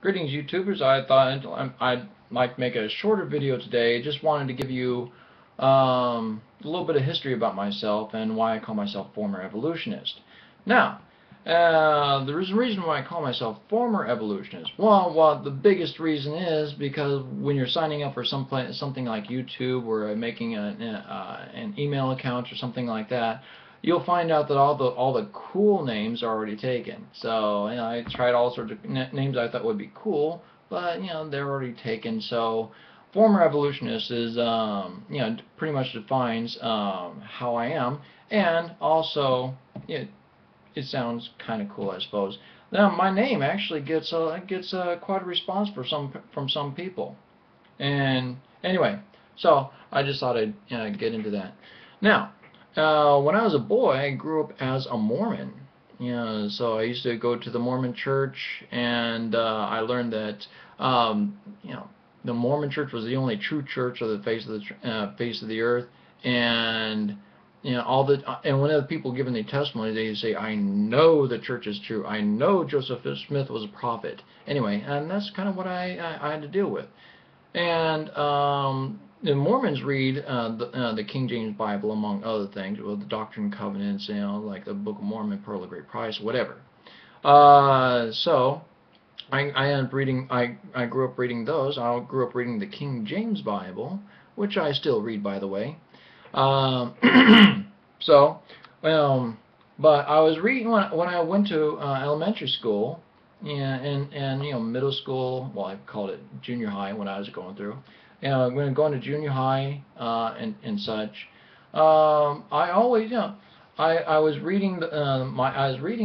Greetings, YouTubers. I thought I'd like to make a shorter video today. Just wanted to give you a little bit of history about myself and why I call myself former evolutionist. Now, there is a reason why I call myself former evolutionist. Well, the biggest reason is because when you're signing up for something like YouTube or making an email account or something like that, you'll find out that all the cool names are already taken. So I tried all sorts of names I thought would be cool, but they're already taken. So former evolutionist is pretty much defines how I am, and also it sounds kind of cool, I suppose. Now my name actually gets quite a response from some people. And anyway, so I just thought I'd get into that. Now, when I was a boy, I grew up as a Mormon. So I used to go to the Mormon church, and I learned that the Mormon church was the only true church of the face of the earth, and and whenever people giving their testimony, they say, "I know the church is true. I know Joseph Smith was a prophet." Anyway, and that's kind of what I had to deal with. And the Mormons read the King James Bible, among other things, with the Doctrine and Covenants, like the Book of Mormon, Pearl of Great Price, whatever. So I ended up reading. I grew up reading those. I grew up reading the King James Bible, which I still read, by the way. So, but I was reading when I went to elementary school, and middle school. Well, I called it junior high when I was going through. When going to junior high and such, I always I was reading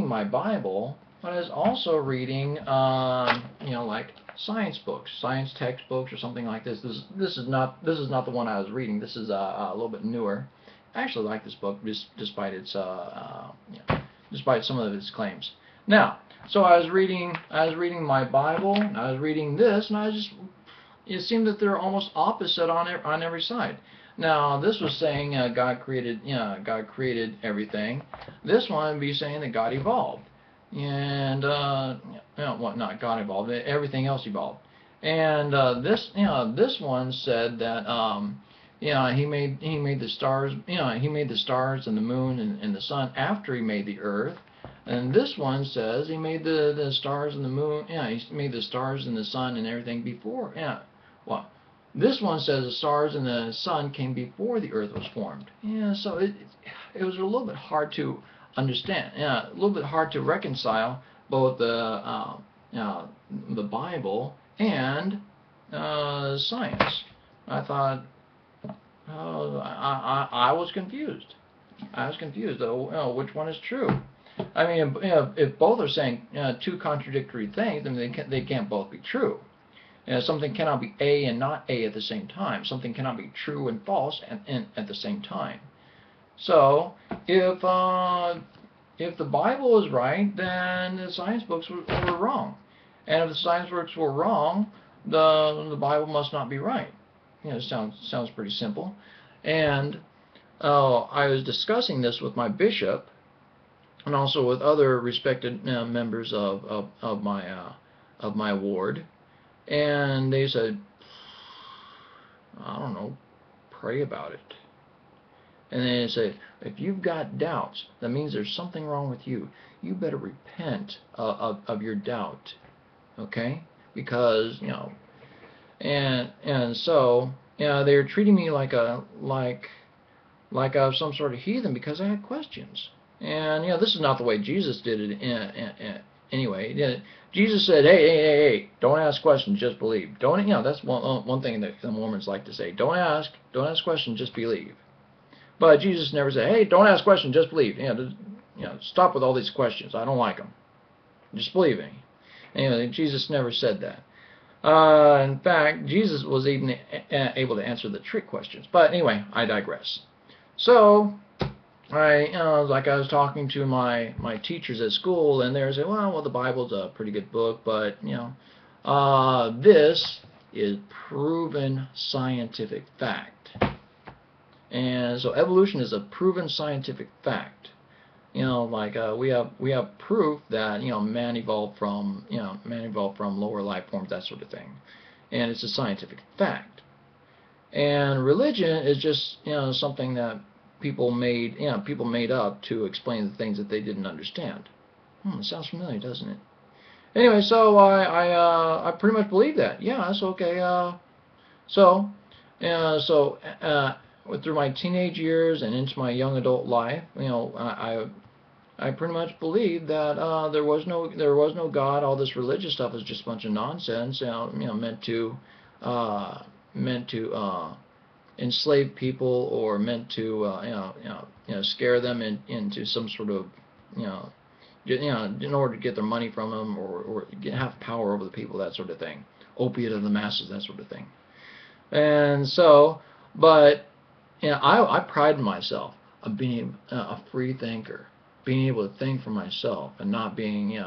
my Bible, but I was also reading like science books, science textbooks, or something like this. This is not the one I was reading. This is a little bit newer. I actually like this book, despite its despite some of its claims. Now, so I was reading my Bible, and I was reading this, and it seemed that they're almost opposite on every side. Now, this was saying God created everything. This one would be saying that God evolved. And not God evolved, everything else evolved. And this one said that he made the stars, he made the stars and the moon and the sun after he made the earth. And this one says he made the stars and the moon, he made the stars and the sun and everything before. Well, this one says the stars and the sun came before the earth was formed. So it was a little bit hard to understand, a little bit hard to reconcile both the Bible and science. I thought, I was confused. I was confused. Which one is true? I mean, if both are saying two contradictory things, then they can't both be true. Something cannot be A and not A at the same time. Something cannot be true and false at the same time. So, if the Bible is right, then the science books were wrong. And if the science books were wrong, the Bible must not be right. It sounds pretty simple. And I was discussing this with my bishop, and also with other respected members of my ward, and they said, I don't know, pray about it. And then they say, if you've got doubts, that means there's something wrong with you. You better repent of your doubt, okay? Because and so they were treating me like I was some sort of heathen because I had questions. And this is not the way Jesus did it. Anyway, Jesus said, hey, don't ask questions, just believe. Don't that's one thing that the Mormons like to say. Don't ask questions, just believe. But Jesus never said, hey, don't ask questions, just believe. Stop with all these questions. I don't like them. Just believe me. Anyway, Jesus never said that. In fact, Jesus was even able to answer the trick questions. But anyway, I digress. So, I was talking to my teachers at school, and they were saying, well, the Bible's a pretty good book, but this is proven scientific fact. And so evolution is a proven scientific fact. Like we have proof that man evolved from lower life forms, that sort of thing, and it's a scientific fact. And religion is just something that people made up to explain the things that they didn't understand. It sounds familiar, doesn't it? Anyway, so I pretty much believe that. Yeah, that's okay. So so through my teenage years and into my young adult life, I pretty much believed that there was no God. All this religious stuff is just a bunch of nonsense. Meant to enslave people, or meant to scare them into some sort of in order to get their money from them, or have power over the people, that sort of thing. Opiate of the masses, that sort of thing. And so, but I pride myself of being a free thinker, being able to think for myself, and not being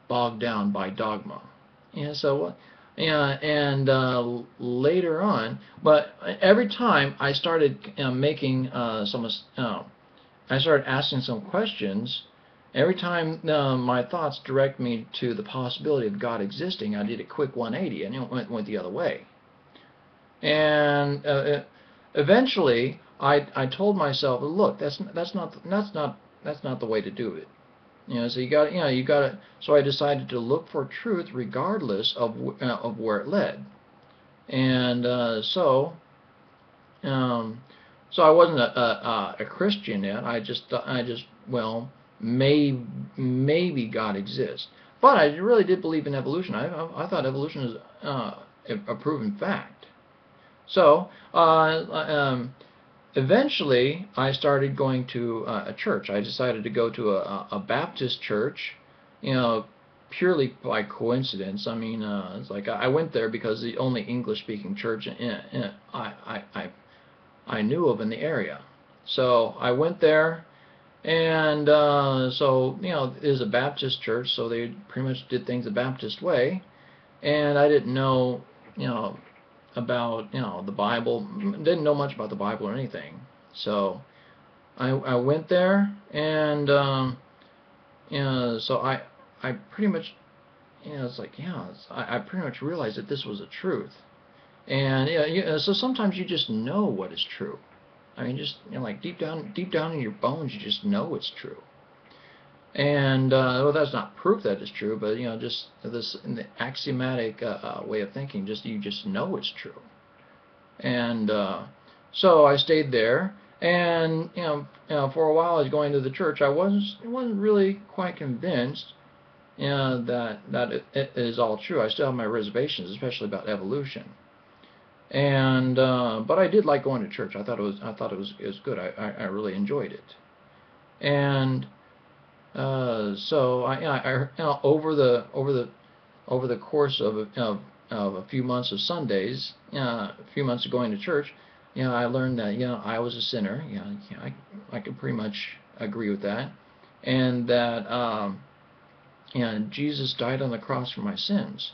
bogged down by dogma. So later on, but every time I started I started asking some questions. Every time my thoughts direct me to the possibility of God existing, I did a quick 180 and went the other way. And eventually, I told myself, look, that's not the way to do it. So you got. So I decided to look for truth regardless of where it led. And so I wasn't a Christian yet. I just well, maybe God exists. But I really did believe in evolution. I thought evolution is a proven fact. So eventually, I started going to a church. I decided to go to a Baptist church, purely by coincidence. I mean, it's like I went there because the only English-speaking church I knew of in the area. So I went there, and so it was a Baptist church, so they pretty much did things the Baptist way, and I didn't know about the Bible, didn't know much about the Bible or anything. So I went there, and so I pretty much it's like I pretty much realized that this was a truth. And so sometimes you just know what is true. I mean, just like deep down in your bones, you just know it's true. And well, that's not proof that it's true, but just this in the axiomatic way of thinking, you just know it's true. And so I stayed there, and for a while I was going to the church. I wasn't really quite convinced that it is all true. I still have my reservations, especially about evolution. And but I did like going to church. I thought it was good. I really enjoyed it. And so over the course of a few months of Sundays, a few months of going to church, I learned that I was a sinner. I could pretty much agree with that, and that Jesus died on the cross for my sins,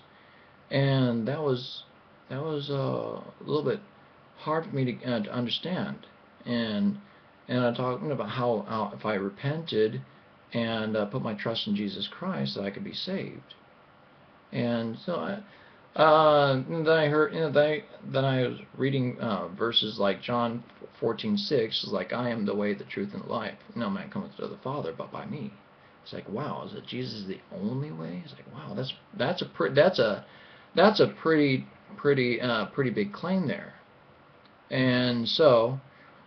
and that was a little bit hard for me to understand. And I'm talking about how if I repented and put my trust in Jesus Christ, that I could be saved. And so then I heard, then I was reading verses like John 14:6, is like, I am the way, the truth, and the life. No man cometh to the Father but by me. It's like, wow, is it Jesus the only way? It's like, wow, that's a pretty big claim there. And so,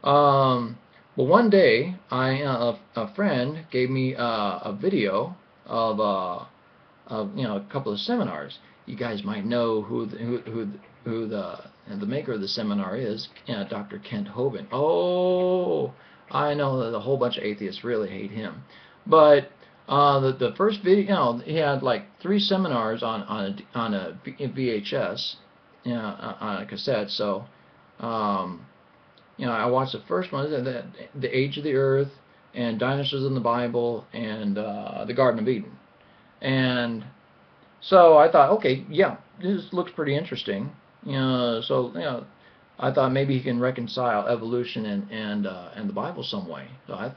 well, one day, a friend gave me a video of a couple of seminars. You guys might know who the maker of the seminar is, Dr. Kent Hovind. Oh, I know that a whole bunch of atheists really hate him, but the first video, he had like 3 seminars on a VHS, on a cassette. So, I watched the first one, the Age of the Earth, and Dinosaurs in the Bible, and the Garden of Eden. And so I thought, okay, yeah, this looks pretty interesting. So I thought maybe he can reconcile evolution and the Bible some way. So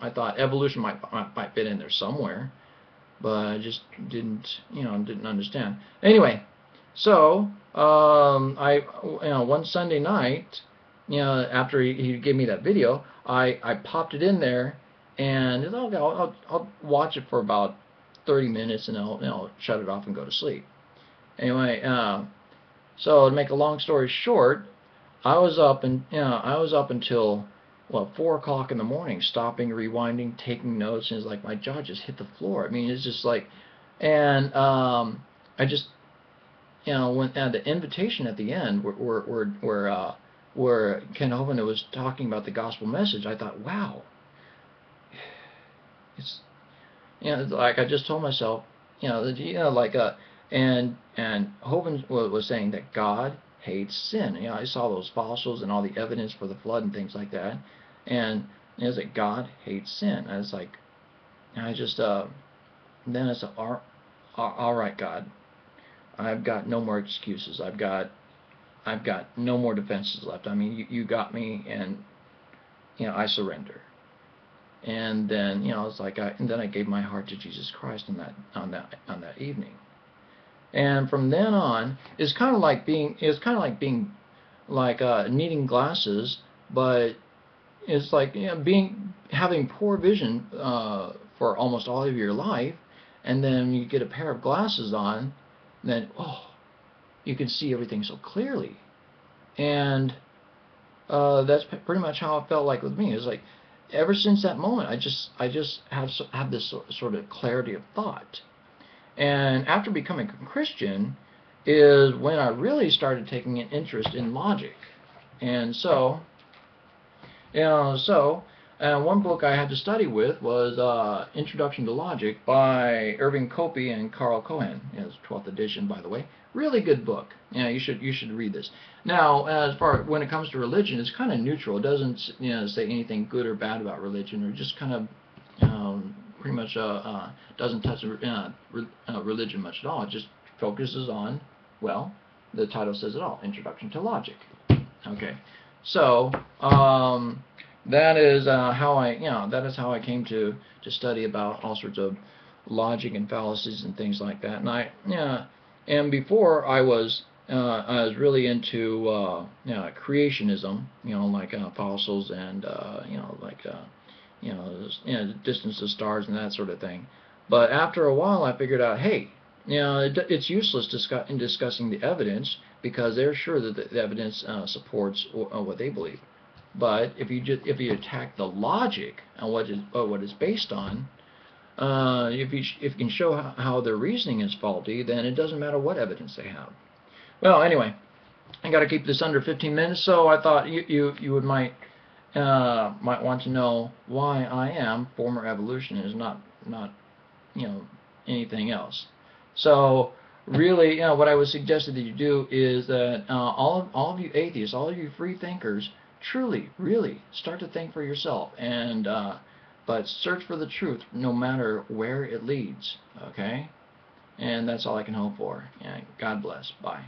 I thought evolution might fit in there somewhere, but I just didn't understand. Anyway, so one Sunday night, after he gave me that video, I popped it in there, and okay, I'll watch it for about 30 minutes, and I'll shut it off and go to sleep. Anyway, so to make a long story short, I was up until 4 o'clock in the morning, stopping, rewinding, taking notes, and it's like my jaw just hit the floor. I mean, it's just like, and I just when the invitation at the end where Ken Hovind was talking about the gospel message, I thought, wow, it's it's like I just told myself, like and Hovind was saying that God hates sin. I saw those fossils and all the evidence for the flood and things like that, and it's like God hates sin. And it's like, and I just then I said, all right, God, I've got no more excuses. I've got no more defenses left. I mean, you got me, and I surrender. And then it's like and then I gave my heart to Jesus Christ on that evening. And from then on, it's kind of like being needing glasses, but it's like having poor vision for almost all of your life, and then you get a pair of glasses on, then you can see everything so clearly. And that's pretty much how it felt like with me. It's like ever since that moment, I just have this sort of clarity of thought. And after becoming a Christian is when I really started taking an interest in logic. And so, one book I had to study with was Introduction to Logic by Irving Copey and Carl Cohen. It's 12th edition, by the way. Really good book. You should read this. Now, as far when it comes to religion, it's kind of neutral. It doesn't say anything good or bad about religion, or just kind of pretty much doesn't touch religion much at all. It just focuses on, well, the title says it all, Introduction to Logic. Okay, so that is how I came to study about all sorts of logic and fallacies and things like that. And and before I was really into creationism, like fossils and distance of stars and that sort of thing. But after a while, I figured out, hey, it's useless in discussing the evidence, because they're sure that the evidence supports what they believe. But if you attack the logic and what it's based on, if you can show how their reasoning is faulty, then it doesn't matter what evidence they have. Well, anyway, I got to keep this under 15 minutes, so I thought you might want to know why I am former evolutionist, not anything else. So really, what I would suggest that you do is that all of you atheists, all of you free thinkers, truly, really start to think for yourself, and but search for the truth no matter where it leads. Okay, and that's all I can hope for. And God bless. Bye.